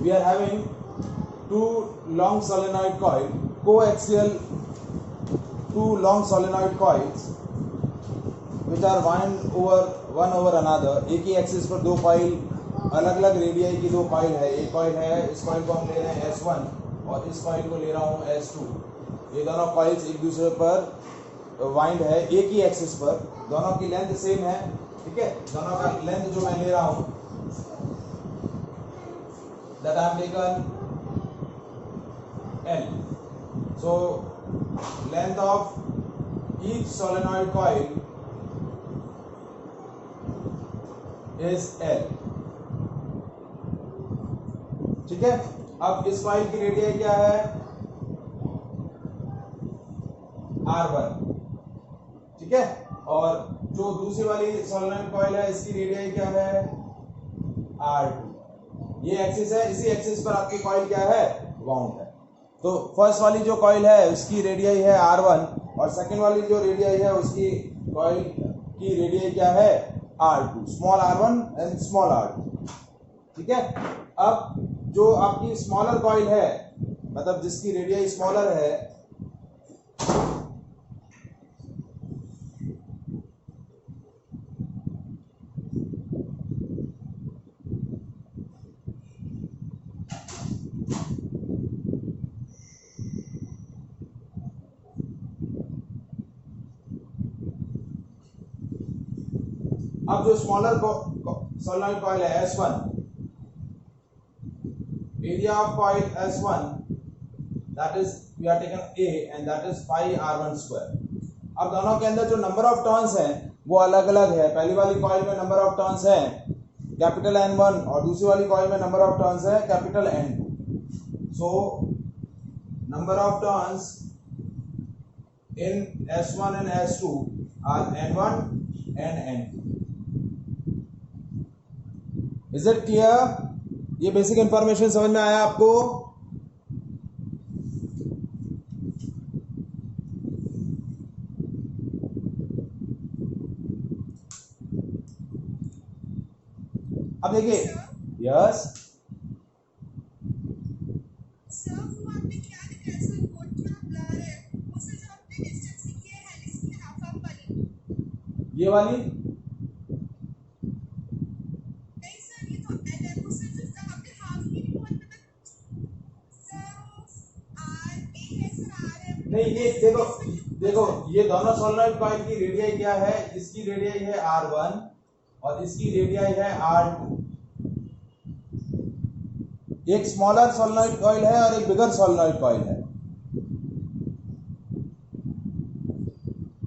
we are having two long solenoid coil, coaxial two long solenoid coils which are wound over one over another. एक ही axis पर दो coil, अलग अलग radii की दो coil है. एक कॉइल है, इस कॉइल को हम ले रहे हैं S1 और इस कॉइल को ले रहा हूँ S2. ये दोनों कॉइल्स एक दूसरे पर वाइंड है एक ही एक्सिस पर. दोनों की लेंथ सेम है. ठीक है, दोनों का लेंथ जो मैं ले रहा हूँ that I have taken L. So length of each solenoid coil is L. ठीक है, अब इस कॉइल की रेडियाई क्या है? R1. ठीक है, और जो दूसरी वाली सोलेनॉइड कॉइल है इसकी रेडियाई क्या है? R2. ये एक्सिस है, इसी एक्सिस पर आपकी कॉइल क्या है? वाउंड है. तो फर्स्ट वाली जो कॉइल है उसकी रेडियाई है R1 और सेकंड वाली जो रेडियाई है उसकी कॉइल की रेडियाई क्या है? R2. Small R1 and small R2. ठीक है, अब जो आपकी स्मॉलर कॉइल है, मतलब जिसकी रेडियाई स्मॉलर है, अब जो स्मॉलर सोलेनॉइड कॉइल है S1, area of coil S1, that is we are taken A and that is pi R1 square. अब दोनों के अंदर जो नंबर ऑफ टर्न्स हैं वो अलग अलग है. पहली वाली कॉइल में नंबर ऑफ टर्न्स है कैपिटल N1 और दूसरी वाली कॉइल में नंबर ऑफ टर्न्स है capital N2. So number of turns in S1 and S2 are N1 and N2. Is it clear? ये बेसिक इंफॉर्मेशन समझ में आया आपको? अब देखिए, यस ये वाली नहीं, ये देखो ये दोनों सोलेनॉइड कॉइल की रेडियाई क्या है? इसकी रेडियाई है R1 और इसकी रेडियाई है R2. एक स्मॉलर सोलेनॉइड कॉइल है और एक बिगर सोलेनॉइड कॉइल है.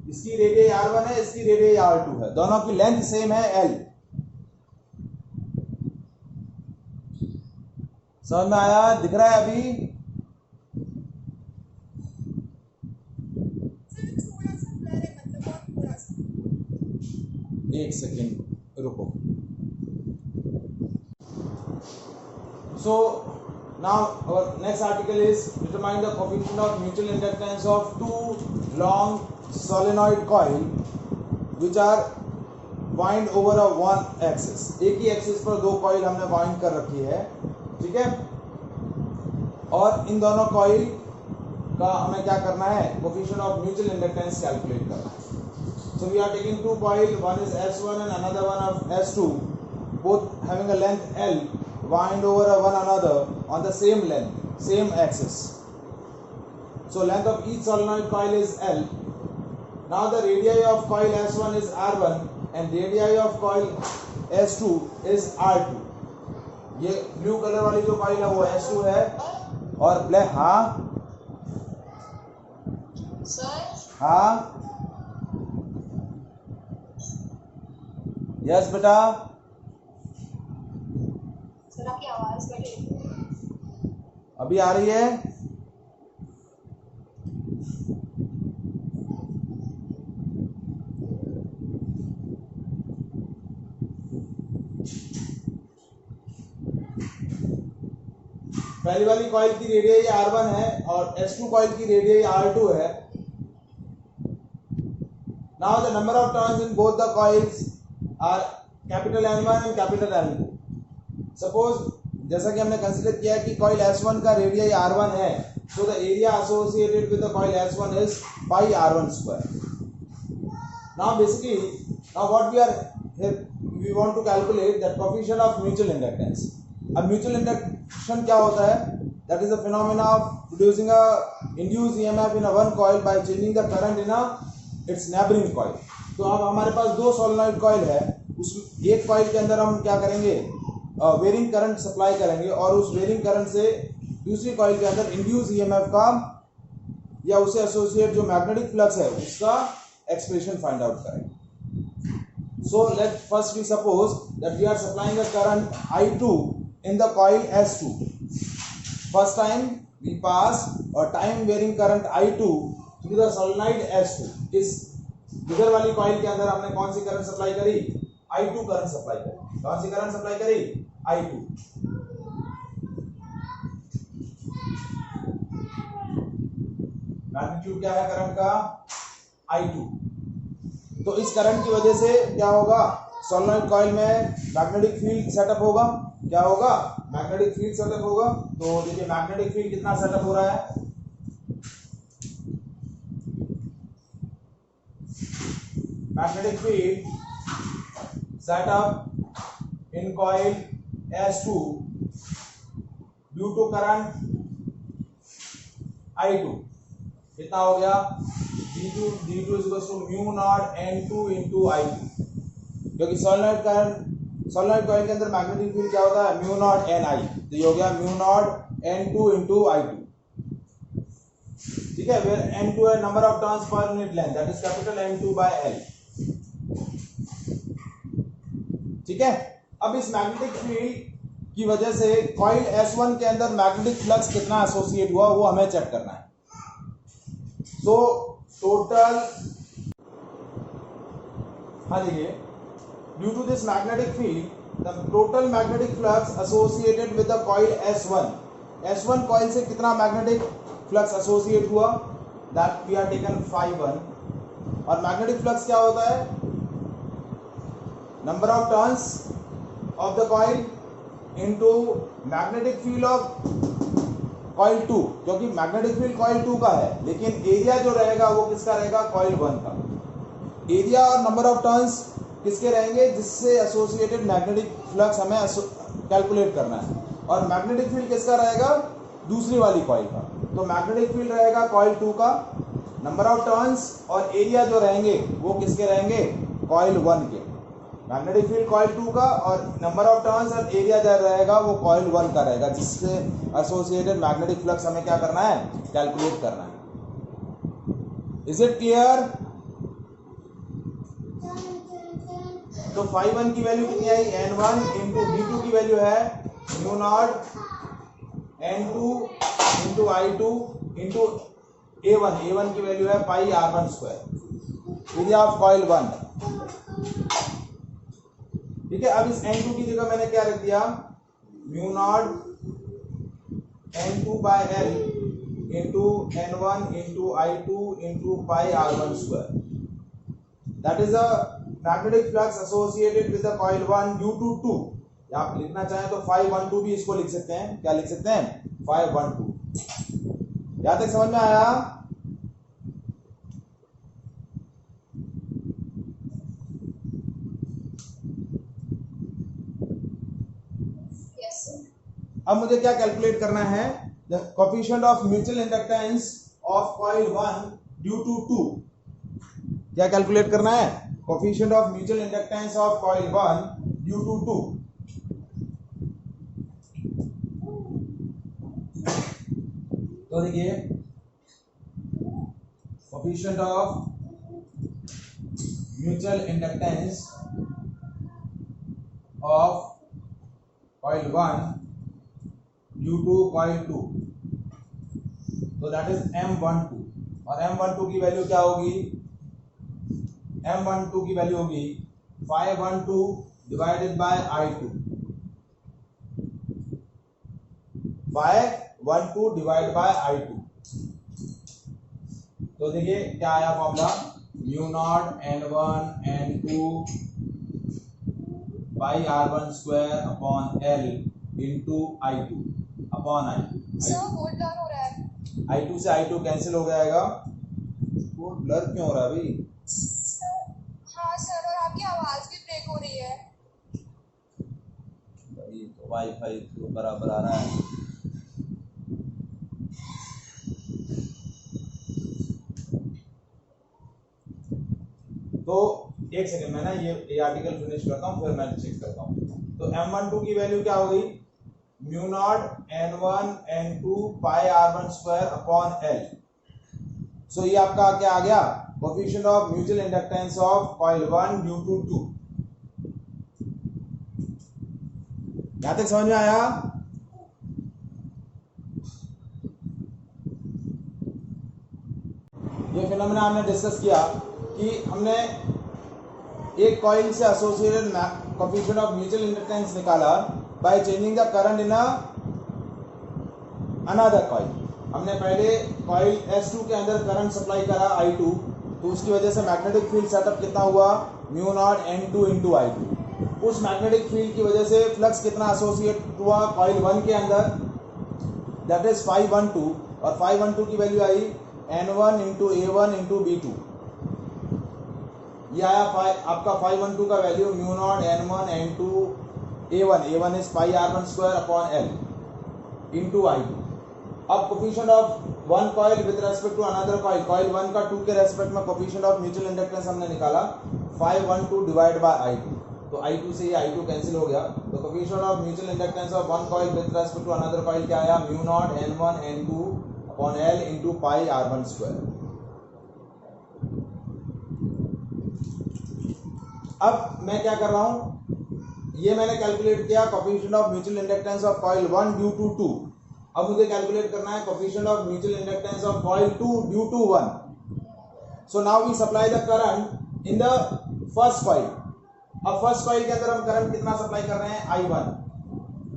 इसकी रेडियाई R1 है, इसकी रेडियाई R2 है. दोनों की लेंथ सेम है L. समझ में आया? दिख रहा है अभी? एक सेकेंड रुको. So now our next article is determine the coefficient of mutual inductance of two long solenoid coil which are wind over a one axis. एक ही एक्सिस पर दो कॉइल हमने वाइंड कर रखी है. ठीक है, और इन दोनों कॉइल का हमें क्या करना है? Coefficient of mutual inductance calculate करना है. So we are taking two coil, one is S1 and another one of S2, both having a length L, wind over one another on the same length, same axis. So length of each solenoid coil is L. Now the radii of coil S1 is R1 and radii of coil S2 is R2. ये blue colour वाली जो coil है वो S2 है और black, हाँ हाँ yes बेटा. सर आपकी आवाज अभी आ रही है? पहली वाली कॉइल की रेडियाई R1 है और S2 कॉइल की रेडियाई R2 है. Now the number of turns in both the coils are capital N1 and capital N2. Suppose जैसा कि हमने कंसीडर किया कि कॉइल S1 का रेडियस R1 है, so the area associated with the coil S1 is pi R1 square. Now basically, now what we are here, we want to calculate the coefficient of mutual inductance. अब mutual induction क्या होता है? That is the phenomena of producing a induced EMF in a one coil by changing the current in a its neighboring coil. तो अब हमारे पास दो solenoid coil है, उस एक कॉइल के अंदर हम क्या करेंगे, वेरिंग करंट सप्लाई करेंगे और उस वेरिंग करंट से दूसरी कॉइल के अंदर इंड्यूस ईएमएफ का या उसे एसोसिएट जो मैग्नेटिक फ्लक्स है उसका एक्सप्रेशन फाइंड आउट करेंगे. So let first we suppose that we are supplying a current I2 in the coil S2. First time we pass और time varying current I2 through the solenoid S2. इस इधर वाली coil के अंदर हमने कौन सी current supply करी, I2 current supply करी. कौन सी करंट सप्लाई करी, I2. मैग्नीट्यूड क्या है करंट का, I2. तो इस करंट की वजह से क्या होगा, सोलेनॉइड कॉइल में मैग्नेटिक फील्ड सेटअप होगा. क्या होगा, मैग्नेटिक फील्ड सेटअप होगा. तो देखिए मैग्नेटिक फील्ड कितना सेटअप हो रहा है, magnetic field set up in coil S2 due to current I2. कितना हो गया, D2 is equals to mu naught N2 into I2. क्योंकि सोलेनॉइड कॉइल के अंदर मैग्नेटिक फील्ड क्या होता है, mu naught Ni. तो ये हो गया mu naught N2 into I2. ठीक है, where N2 है number of turns per unit length, that is capital N2 by L. ठीक है. अब इस मैग्नेटिक फील्ड की वजह से कॉइल S1 के अंदर मैग्नेटिक फ्लक्स कितना एसोसिएट हुआ वो हमें चेक करना है. सो टोटल, हाँ देखिए, due to this magnetic field the total magnetic flux associated with the coil S1 coil से कितना मैग्नेटिक फ्लक्स एसोसिएट हुआ, that we are taken phi1. और मैग्नेटिक फ्लक्स क्या होता है, number of turns of the coil into magnetic field of coil 2. क्योंकि magnetic field coil 2 का है लेकिन एरिया जो रहेगा वो किसका रहेगा, कॉइल 1 का. एरिया और नंबर ऑफ टर्न्स किसके रहेंगे, जिससे एसोसिएटेड मैग्नेटिक फ्लक्स हमें कैलकुलेट करना है. और मैग्नेटिक फील्ड किसका रहेगा, दूसरी वाली कॉइल का. तो मैग्नेटिक फील्ड रहेगा कॉइल 2 का, नंबर ऑफ टर्न्स और एरिया जो रहेंगे वो किसके रहेंगे, कॉइल 1 के. मैग्नेटिक फील्ड कॉइल 2 का और नंबर ऑफ टर्न्स और एरिया जो रहेगा वो कॉइल 1 का रहेगा, जिससे एसोसिएटेड मैग्नेटिक फ्लक्स हमें क्या करना है, कैलकुलेट करना है. Is it clear. तो phi1 की वैल्यू कितनी आई, N1 इंटू D2 की वैल्यू है mu naught N2 into I2 into A1 की वैल्यू है पाई R1 square, area of coil 1. ठीक है. अब इस N2 की जगह मैंने क्या रख दिया, mu naught N2 by L into N1 into I2 into pi R1 square. That is a magnetic flux associated with the coil 1 due to 2. आप लिखना चाहें तो phi12 भी इसको लिख सकते हैं. क्या लिख सकते हैं, phi12. यहां तक समझ में आया. Yes, sir. अब मुझे क्या कैलकुलेट करना है, the coefficient of mutual inductance of coil 1 due to 2. क्या कैलकुलेट करना है, coefficient of mutual inductance of coil 1 due to 2. तो देखिए coefficient of mutual inductance of coil 1 due to coil 2, तो दैट इज M12. और M12 की value क्या होगी, M12 की वैल्यू होगी phi12 divided by I2. phi12 divide by I2. तो देखिए क्या आया formula, mu naught N1 N2 pi R1 square upon L into I2 upon I2। Sir वो ब्लर हो रहा है। I2 से I2 कैंसिल हो जाएगा। वो ब्लर क्यों हो रहा है भाई? हाँ सर, और आपकी आवाज भी ब्रेक हो रही है। भाई तो वाईफाई तो बराबर आ रहा है। तो एक सेकंड मैं ना ये आर्टिकल फिनिश करता हूँ, फिर मैं चेक करता हूँ। तो M12 की वैल्यू क्या हो गई? Mu naught N1 N2 pi R1 square upon L। So ये आपका क्या आ गया? Coefficient of mutual inductance of coil 1 due to 2। यहां तक समझ में आया? ये फिनोमेना हमने डिस्कस किया कि हमने एक कॉइल से associated coefficient of mutual inductance निकाला by changing the current in another coil. हमने पहले कॉइल S2 के अंदर करंट सप्लाई करा I2, तो उसकी वजह से मैग्नेटिक फील्ड सेटअप कितना हुआ? Mu naught N2 into I2। उस मैग्नेटिक फील्ड की वजह से फ्लक्स कितना एसोसिएट हुआ कॉइल 1 के अंदर? दैट इज 512, और 512 की वैल्यू आई N1 into A1 into B2। ये आया आपका 512 का value mu naught N1 N2 A1 is pi R1 square upon L into I2। अब coefficient of one coil with respect to another coil, coil 1 का 2 के respect में coefficient of mutual inductance हमने निकाला 512 डिवाइड बाय I2। तो I2 से ये I2 cancel हो गया। तो coefficient of mutual inductance of one coil with respect to another coil क्या आया? Mu naught N1 N2 upon L into pi R1 square. अब मैं क्या कर रहा हूं, ये मैंने कैलकुलेट किया coefficient of mutual inductance of coil 1 due to 2। अब मुझे कैलकुलेट करना है coefficient of mutual inductance of coil 2 due to 1। So now we supply the current in the first coil. अब फर्स्ट कॉइल के अंदर हम करंट कितना सप्लाई कर रहे हैं? I1।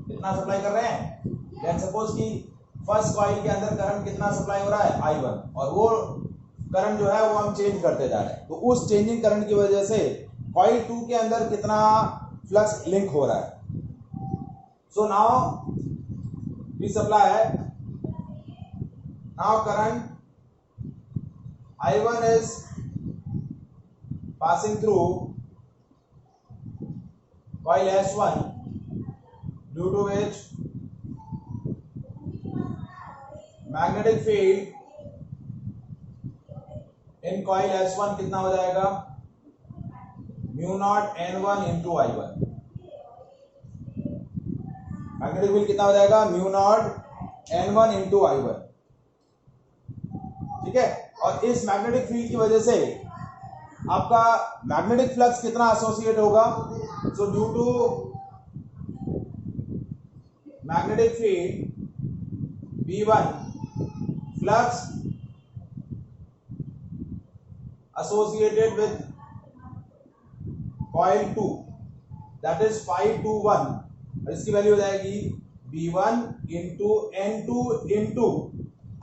कितना सप्लाई कर रहे हैं? लेट्स सपोज कि फर्स्ट कॉइल के अंदर करंट कितना सप्लाई हो रहा है? I1, और वो करंट जो है वो हम चेंज करते जा रहे हैं। तो उस चेंजिंग करंट की वजह से कॉइल 2 के अंदर कितना फ्लक्स लिंक हो रहा है? So now we supply, now current I1 is passing through coil S1 due to which magnetic field in coil S1 कितना हो जाएगा? Mu naught N1 into I1। Magnetic field कितना हो जाएगा? Mu naught N1 into I1। ठीक है, और इस मैग्नेटिक फील्ड की वजह से आपका मैग्नेटिक फ्लक्स कितना एसोसिएट होगा? So due to magnetic field V1 flux associated with coil 2 that is 521, और इसकी वैल्यू हो जाएगी V1 इंटू N2 इंटू,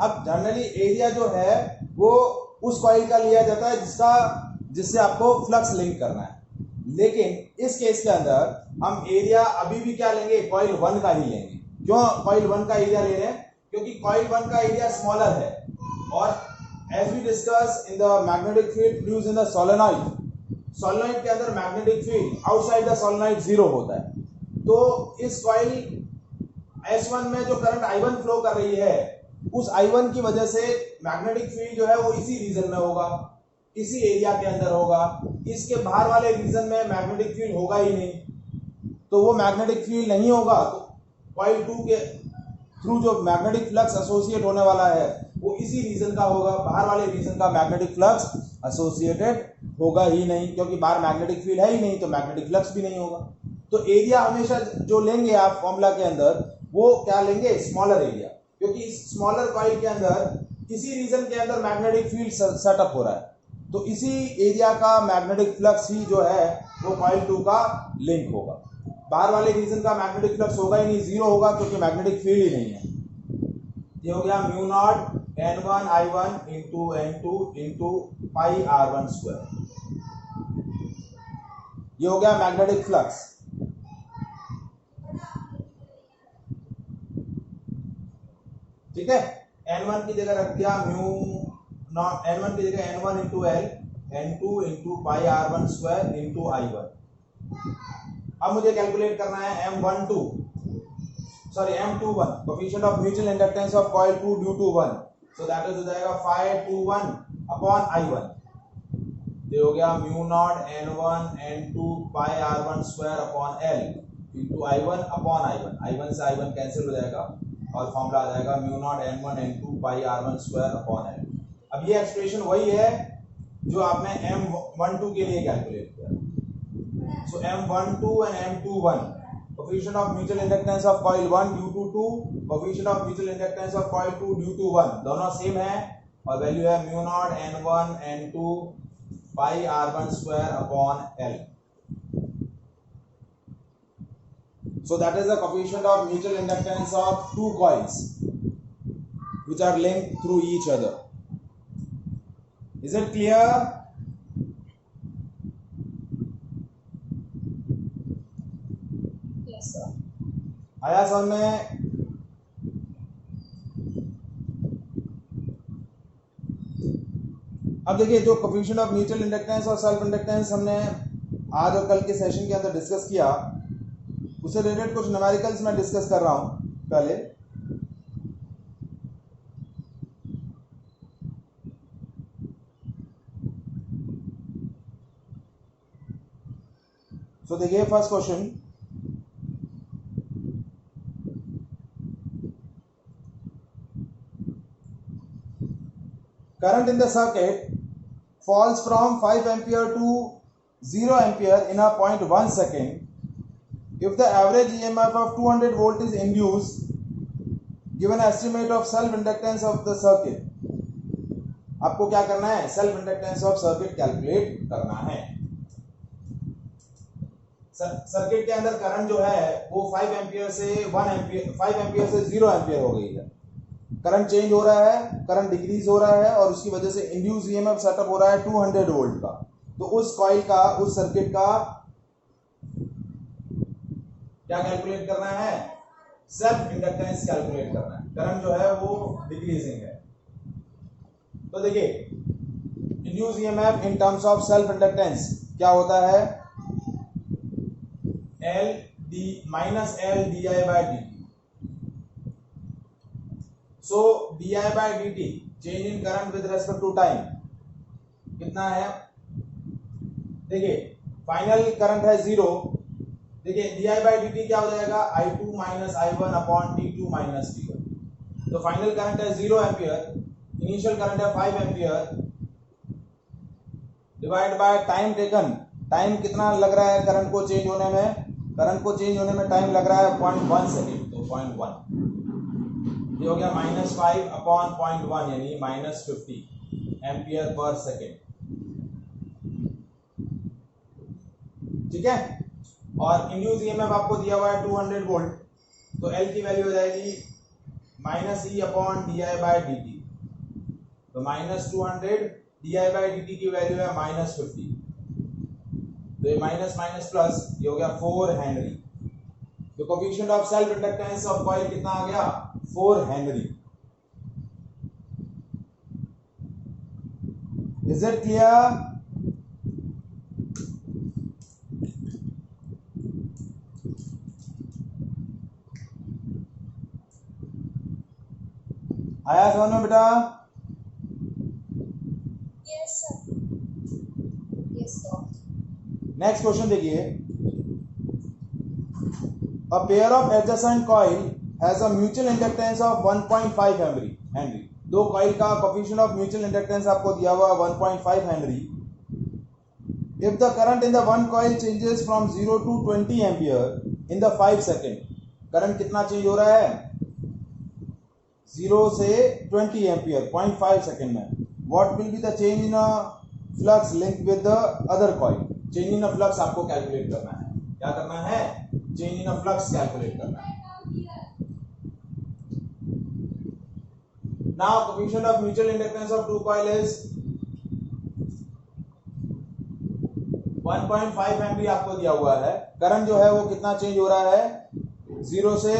अब जनरली एरिया जो है वो उस कॉइल का लिया जाता है जिससे आपको फ्लक्स लिंक करना है, लेकिन इस केस के अंदर हम एरिया अभी भी क्या लेंगे? कॉइल 1 का ही लेंगे। क्यों कॉइल 1 का एरिया ले रहे हैं? क्योंकि कॉइल 1 का एरिया स्मॉलर है, और as we discuss in the magnetic field produced in the solenoid के अंदर magnetic field outside the solenoid 0 होता है। तो इस कॉइल S1 में जो करंट I1 फ्लो कर रही है, उस I1 की वजह से मैग्नेटिक फील्ड जो है वो इसी रीजन में होगा, इसी एरिया के अंदर होगा। इसके बाहर वाले रीजन में मैग्नेटिक फील्ड होगा ही नहीं, तो वो मैग्नेटिक फील्ड नहीं होगा तो कॉइल 2 के थ्रू जो मैग्नेटिक फ्लक्स एसोसिएट होने वाला है वो इसी रीजन का होगा। बाहर वाले रीजन का मैग्नेटिक फ्लक्स एसोसिएटेड होगा ही नहीं, क्योंकि बाहर मैग्नेटिक फील्ड है ही नहीं, तो मैग्नेटिक फ्लक्स भी नहीं होगा। तो एरिया हमेशा जो लेंगे आप फॉर्मूला के अंदर, वो क्या लेंगे? स्मॉलर एरिया, क्योंकि इस स्मॉलर कॉइल के अंदर इसी रीजन के अंदर मैग्नेटिक फील्ड सेटअप हो रहा है, तो इसी एरिया का मैग्नेटिक फ्लक्स ही जो है वो कॉइल 2 का लिंक होगा। बाहर वाले रीजन का मैग्नेटिक फ्लक्स होगा ही नहीं, 0 होगा, क्योंकि मैग्नेटिक फील्ड ही नहीं है। ये हो गया mu naught N1 I1 into N2 into pi R1 square. ये हो गया मैग्नेटिक फ्लक्स। ठीक है, n1 की जगह रख दिया म्यू नॉट, n1 की जगह n1 into L, n2 into pi r1 square into i1। अब मुझे कैलकुलेट करना है M21 coefficient of mutual inductance of coil 2 due to 1, so that is हो जाएगा phi21 अपॉन i1। ये हो गया mu naught n1 n2 pi r1 square upon l into i1 upon i1 से i1 कैंसिल हो जाएगा और फॉर्मूला आ जाएगा mu naught n1 n2 pi r1 square upon l। अब ये एक्सप्रेशन वही है जो आपने M12 के लिए कैलकुलेट किया। So M12 and M21 coefficient of mutual inductance of coil 1 due to 2, coefficient of mutual inductance of coil 2 due to 1, दोनों सेम है और वैल्यू है mu naught n1 n2 pi r1 square upon l। So that is the coefficient of mutual inductance of two coils which are linked through each other. Is it clear? Yes, sir. आया समझ में? अब देखिए जो coefficient of mutual inductance और self inductance हमने आज और कल के सेशन के अंदर डिस्कस किया, उससे रिलेटेड कुछ न्यूमेरिकल्स मैं डिस्कस कर रहा हूं पहले। तो देखिए first question, current in the circuit falls from 5 ampere to 0 ampere in a 0.1 second if the average EMF of 200 volt is induced, given estimate of self inductance of the circuit। आपको क्या करना है? Self inductance of circuit calculate करना है। Circuit के अंदर current जो है वो 5 एम्पियर से 1 एम्पियर, 5 एम्पियर से 0 एम्पियर हो गई है। करंट चेंज हो रहा है, करंट डिक्रीज हो रहा है और उसकी वजह से इंड्यूस ईएमएफ सेटअप हो रहा है 200 वोल्ट का। तो उस कॉइल का, उस सर्किट का क्या कैलकुलेट करना है? सेल्फ इंडक्टेंस कैलकुलेट करना है। करंट जो है वो डिक्रीजिंग है। तो देखिए induce EMF in terms of self inductance क्या होता है? L d minus L di by dt। So di by dt change in current with respect to time कितना है? देखिए फाइनल करंट है 0। देखिए di by dt क्या हो जाएगा? I2 minus I1 upon T2 minus T1। तो फाइनल करंट है 0 एम्पियर, इनिशियल करंट है 5 ampere, divide by time taken. Time कितना लग रहा है करंट को चेंज होने में? करंट को चेंज होने में टाइम लग रहा है 0.1 सेकेंड। तो 0.1 ये हो गया -5 अपॉन 0.1 यानी -50 एम्पियर पर सेकेंड। ठीक है, और इंड्यूस ईएमएफ आपको दिया हुआ है 200 वोल्ट, तो L की वैल्यू हो जाएगी -E upon D I by D T. तो -200 D I by D T की वैल्यू है -50। तो ये माइनस माइनस प्लस, ये हो गया 4 हेनरी। तो coefficient of self inductance of coil कितना आ गया? 4 हेनरी। Is it clear? आया समझ में बेटा? Yes, sir. Yes, sir. Next question देखिए, a pair of adjacent coil has a mutual inductance of 1.5 henry. दो कॉइल का कोएफिशिएंट ऑफ म्यूचुअल इंडक्टेंस आपको दिया हुआ 1.5 henry. If the current in the one coil changes from 0 to 20 ampere in the 5 second, current कितना change हो रहा है? 0 से 20 एम्पियर 0.5 सेकेंड में। What will be the change in a flux link with the other coil? Change in flux आपको calculate करना है। क्या करना है? चेंज इन फ्लक्स कैलकुलेट करना है। Now coefficient of mutual inductance of two coil is 1.5 henry आपको दिया हुआ है। करंट जो है वो कितना चेंज हो रहा है? 0 से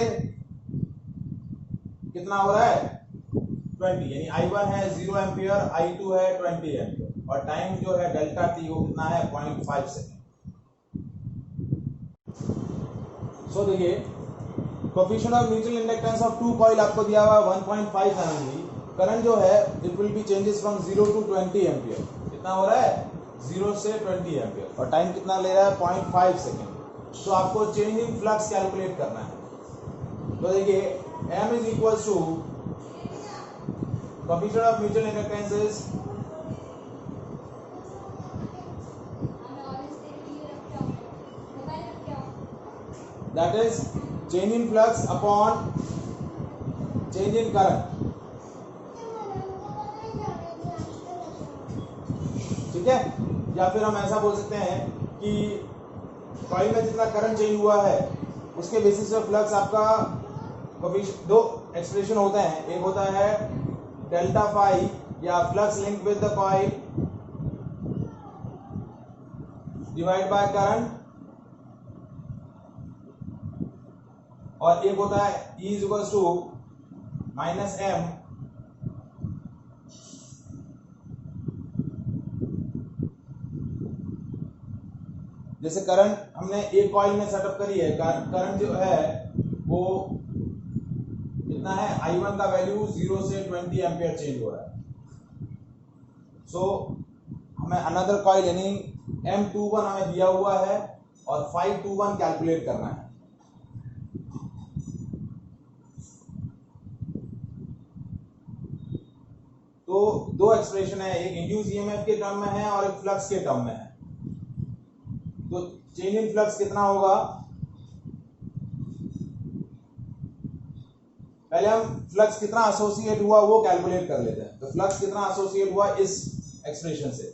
कितना हो रहा है? 20, यानी I1 है 0 एम्पियर, I2 है 20 एम्पियर और टाइम जो है डेल्टा टी वो कितना है 0.5 सेकेंड। सो देखिए coefficient of mutual inductance of two coil आपको दिया हुआ है 1.5 एमएमवी। करंट जो है it will be changes from 0 to 20 ampere. कितना हो रहा है 0 से 20 एम्पियर और टाइम कितना ले रहा है 0.5 सेकेंड। तो आपको चेंज इन फ्लक्स कैलकुलेट करना है। तो देखिए m is equal to coefficient of mutual inductance is that is change in flux upon change in current। ठीक है, या फिर हम ऐसा बोल सकते हैं कि कॉइल में जितना करंट चेंज हुआ है उसके बेसिस पे फ्लक्स आपका दो एक्सप्रेशन होते हैं। एक होता है डेल्टा फाई या flux link with the coil divide by current, और एक होता है E is equal to minus M जैसे करंट हमने एक कॉइल में सेटअप करी है। करंट जो है वो कितना है I1 का वैल्यू 0 से 20 एम्पियर चेंज हो रहा है। सो हमें अनदर कॉइल यानी M21 हमें दिया हुआ है और 521 कैलकुलेट करना है। तो दो एक्सप्रेशन है, एक इंड्यूस ईएमएफ के टर्म में है और एक फ्लक्स के टर्म में है। तो चेंज इन फ्लक्स कितना होगा, पहले हम फ्लक्स कितना एसोसिएट हुआ वो कैलकुलेट कर लेते हैं। तो फ्लक्स कितना एसोसिएट हुआ इस एक्सप्रेशन से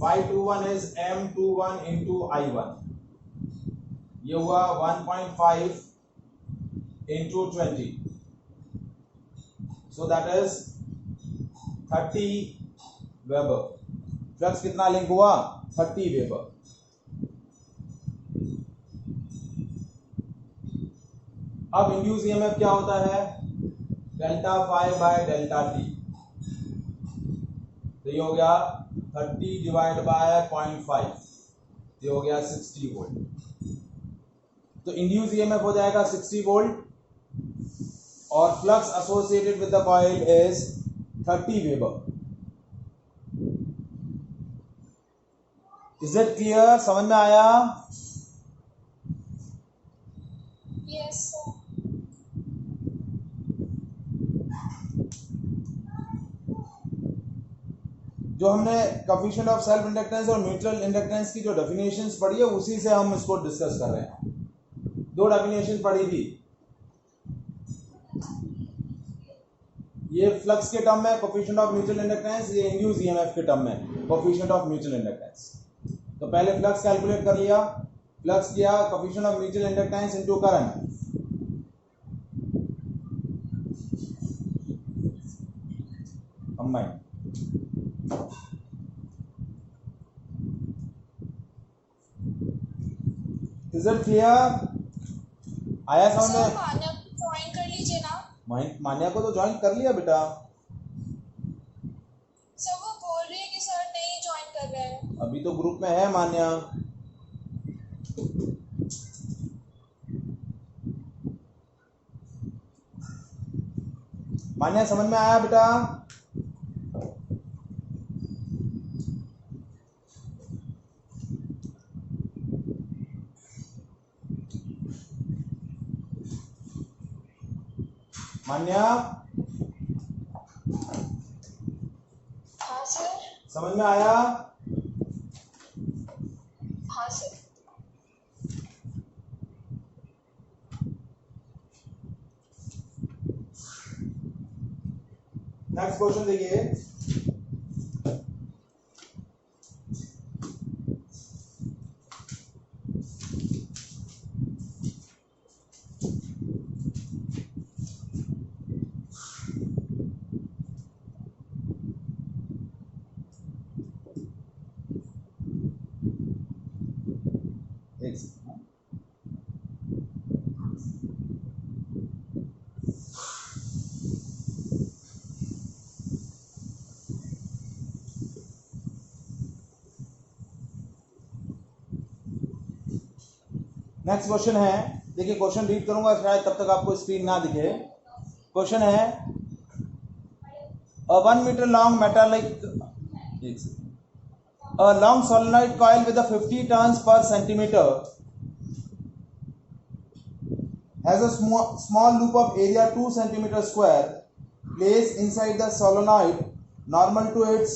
521 इज M21 इंटू I1, ये हुआ 1.5 into 20, so that is 30 weber. Flux कितना लिंक हुआ 30 वेबर। अब इंड्यूस ईएमएफ क्या होता है delta phi by delta T. तो ये हो गया 30 डिवाइड बाय 0.5, ये हो गया 60 वोल्ट। तो इंड्यूस ईएमएफ हो जाएगा 60 वोल्ट और flux associated with the coil is 30 weber. Is it clear, समझ में आया? Yes sir. जो हमने कोएफिशिएंट ऑफ सेल्फ इंडक्टेंस और म्यूचुअल इंडक्टेंस की जो डेफिनेशंस पढ़ी है उसी से हम इसको डिस्कस कर रहे हैं। दो डेफिनेशन पढ़ी थी, ये फ्लक्स के टर्म में कोएफिशिएंट ऑफ म्यूचुअल इंडक्टेंस, ये इंड्यूस ईएमएफ के टर्म में कोएफिशिएंट ऑफ म्यूचुअल इंडक्टेंस। तो पहले फ्लक्स कैलकुलेट कर लिया, फ्लक्स किया coefficient of mutual inductance into current. Combine is it clear, आया समझ सर में? मान्या ज्वाइन कर लीजिए ना। मान्या को तो ज्वाइन कर लिया बेटा, सर वो बोल रही है कि सर नहीं ज्वाइन कर रहे हैं। अभी तो ग्रुप में है मान्या। मान्या समझ में आया बेटा? मान्या हाँ सर। समझ में आया? हाँ सर। नेक्स्ट क्वेश्चन देखिए, एक सेकंड। नेक्स्ट क्वेश्चन है, देखिए क्वेश्चन रीड करूंगा शायद तब तक आपको स्क्रीन ना दिखे। क्वेश्चन है, a 1 meter long metallic a long solenoid coil with a 50 turns per centimeter has a small loop of area 2 centimeter square placed inside the solenoid normal to its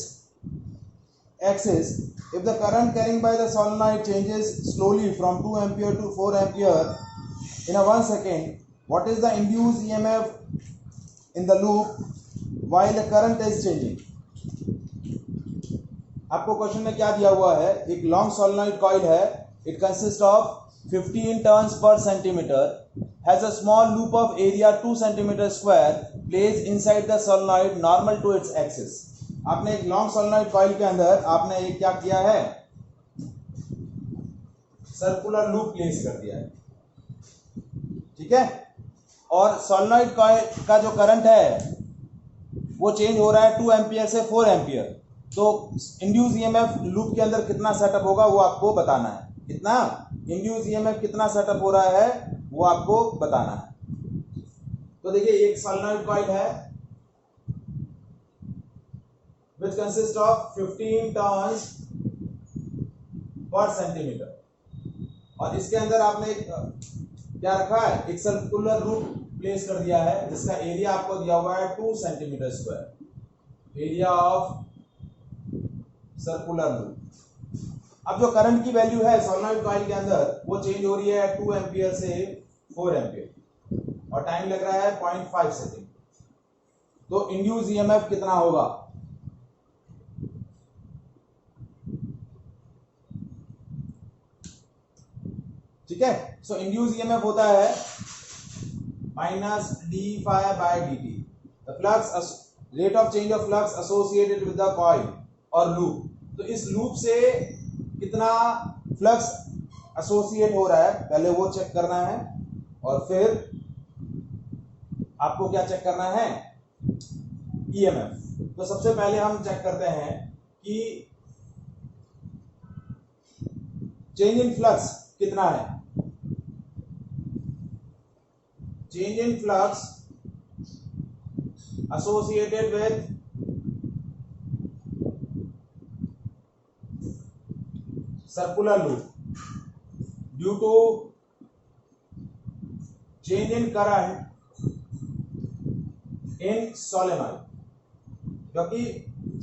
axis. If the current carrying by the solenoid changes slowly from 2 ampere to 4 ampere in a 1 second, what is the induced EMF in the loop while the current is changing? आपको question में क्या दिया हुआ है, एक long solenoid coil है, it consist of 15 turns पर centimetre, has a small loop of area 2 centimetre square, place inside the solenoid normal to its axis. आपने एक लॉन्ग सोलेनॉइड कॉइल के अंदर आपने एक क्या किया है, सर्कुलर लूप प्लेस कर दिया है, ठीक है। और सोलेनॉइड कॉइल का जो करंट है वो चेंज हो रहा है 2 एम्पियर से 4 एम्पियर। तो इंड्यूस ईएमएफ लूप के अंदर कितना सेटअप होगा वो आपको बताना है। कितना इंड्यूस ईएमएफ कितना सेटअप हो रहा है वो आपको बताना है। तो देखिए एक सोलेनॉइड कॉइल है which consists of 15 turns per centimeter, और इसके अंदर आपने एक क्या रखा है, एक सर्कुलर लूप प्लेस कर दिया है जिसका एरिया आपको दिया हुआ है 2 centimetre square, area of circular loop. अब जो करंट की वैल्यू है सोलेनॉइड कॉइल के अंदर वो चेंज हो रही है 2 एम्पियर से 4 एम्पियर और टाइम लग रहा है 0.5 सेकेंड। तो इंड्यूस ईएमएफ कितना होगा, ठीक है। सो इंड्यूस ईएमएफ होता है minus D phi by D T, the flux rate of change of flux associated with the coil और लूप। तो इस लूप से कितना फ्लक्स एसोसिएट हो रहा है पहले वो चेक करना है, और फिर आपको क्या चेक करना है, ईएमएफ। तो सबसे पहले हम चेक करते हैं कि चेंज इन फ्लक्स कितना है। Change in flux associated with circular loop due to change in current in solenoid। क्योंकि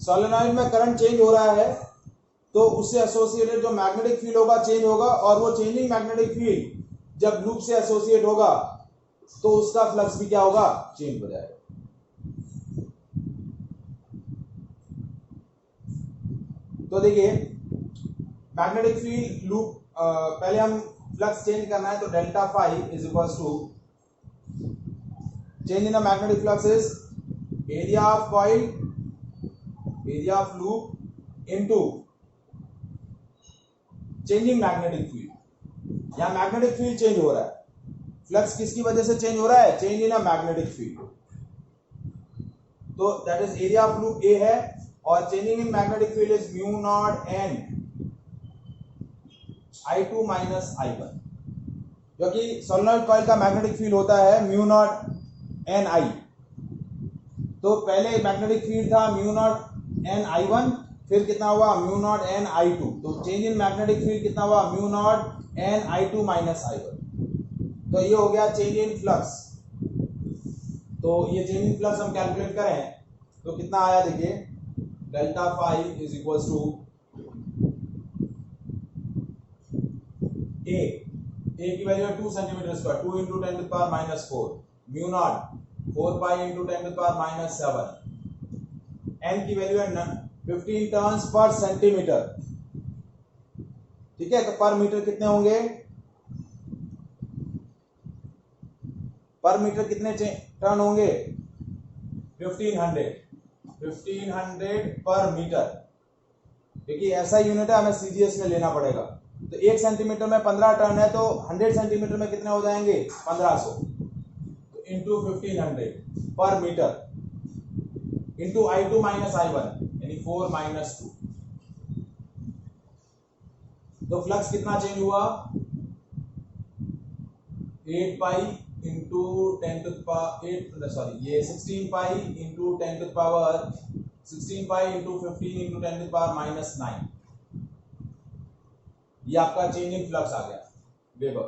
सोलेनॉइड में करंट चेंज हो रहा है तो उससे एसोसिएटेड जो मैग्नेटिक फील्ड होगा चेंज होगा, और वो चेंजिंग मैग्नेटिक फील्ड जब लूप से एसोसिएट होगा तो उसका फ्लक्स भी क्या होगा, चेंज हो जाएगा। तो देखिए मैग्नेटिक फील्ड लूप, पहले हम फ्लक्स चेंज करना है तो delta phi is equals to change in the magnetic flux is area of coil, area of loop into changing magnetic field. यहां मैग्नेटिक फील्ड चेंज हो रहा है, फ्लक्स किसकी वजह से चेंज हो रहा है, change in a magnetic field. तो that is area of loop A है, और changing in magnetic field is mu naught N I2 minus I1, क्योंकि सोलेनॉइड कॉइल का मैग्नेटिक फील्ड होता है म्यू नॉट एन आई। तो पहले मैग्नेटिक फील्ड था म्यू नॉट एन I1, फिर कितना हुआ म्यू नॉट एन I2। तो चेंज इन मैग्नेटिक फील्ड कितना हुआ, mu naught N I2 minus I1। तो ये हो गया चेंज इन फ्लक्स। तो ये चेंज इन फ्लक्स हम कैलकुलेट करें तो कितना आया, देखिए delta phi is equals to A की वैल्यू है 2 centimetre square, 2 into 10 to the power minus 4, mu naught 4 pi into 10 to the power minus 7, N की वैल्यू है 15 टर्न्स पर सेंटीमीटर, ठीक है। तो पर मीटर कितने होंगे, पर मीटर कितने टर्न होंगे, 1500 पर मीटर, क्योंकि ऐसा यूनिट है हमें सीजीएस में लेना पड़ेगा। तो 1 सेंटीमीटर में 15 टर्न है, तो 100 सेंटीमीटर में कितने हो जाएंगे, 1500। तो इंटू 1500 पर metre into I2 minus I1 यानी 4 माइनस 2। तो फ्लक्स कितना चेंज हुआ, 8 pi into 10 to the power 8 sorry ये 16 pi into 10 to the power 16 pi into 15 into 10 to the power -9। ये आपका चेंज इन फ्लक्स आ गया weber.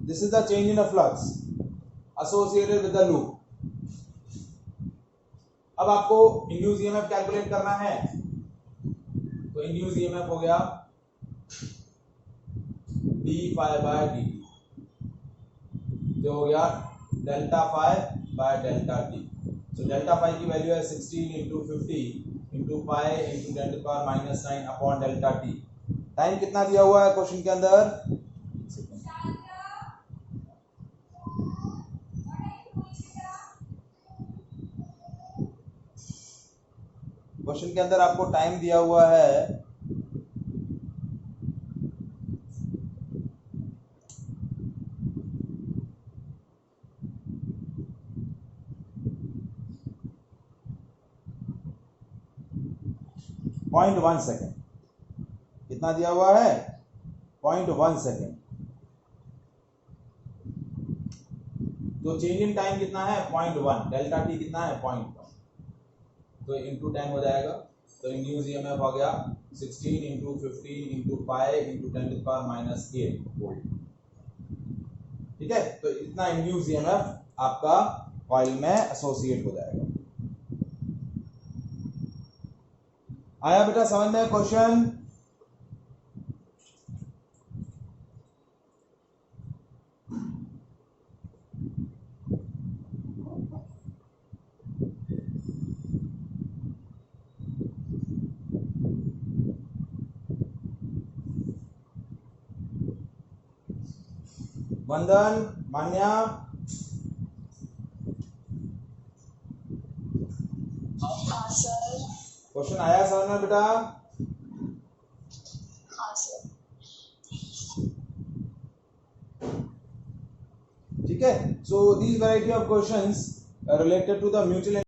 This is the change in a flux associated with the loop. अब आपको induce EMF calculate करना है, तो इंड्यूस ईएमएफ हो गया D phi by D T, जो हो गया delta phi by delta T. So delta phi की वैल्यू है 16 into 50 into pi into 10 to the power -9 upon delta T. Time कितना दिया हुआ है क्वेश्चन के अंदर? क्वेश्चन के अंदर आपको टाइम दिया हुआ है 0.1 सेकेंड। कितना दिया हुआ है? 0.1 सेकेंड। तो चेंज इन टाइम कितना है? 0.1। डेल्टा टी कितना है? 0.1। तो इंटू 10 हो जाएगा। तो इंड्यूस ईएमएफ हो गया 16 into 15 into pi into 10 to the power -8 volt. ठीक है, तो इतना इंड्यूस ईएमएफ आपका कॉइल में एसोसिएट हो जाएगा। आया बेटा समझ में क्वेश्चन? वंदन, मान्या, हाँ सर। क्वेश्चन आया समझ में बेटा? हाँ सर। ठीक है, so these variety of questions related to the mutual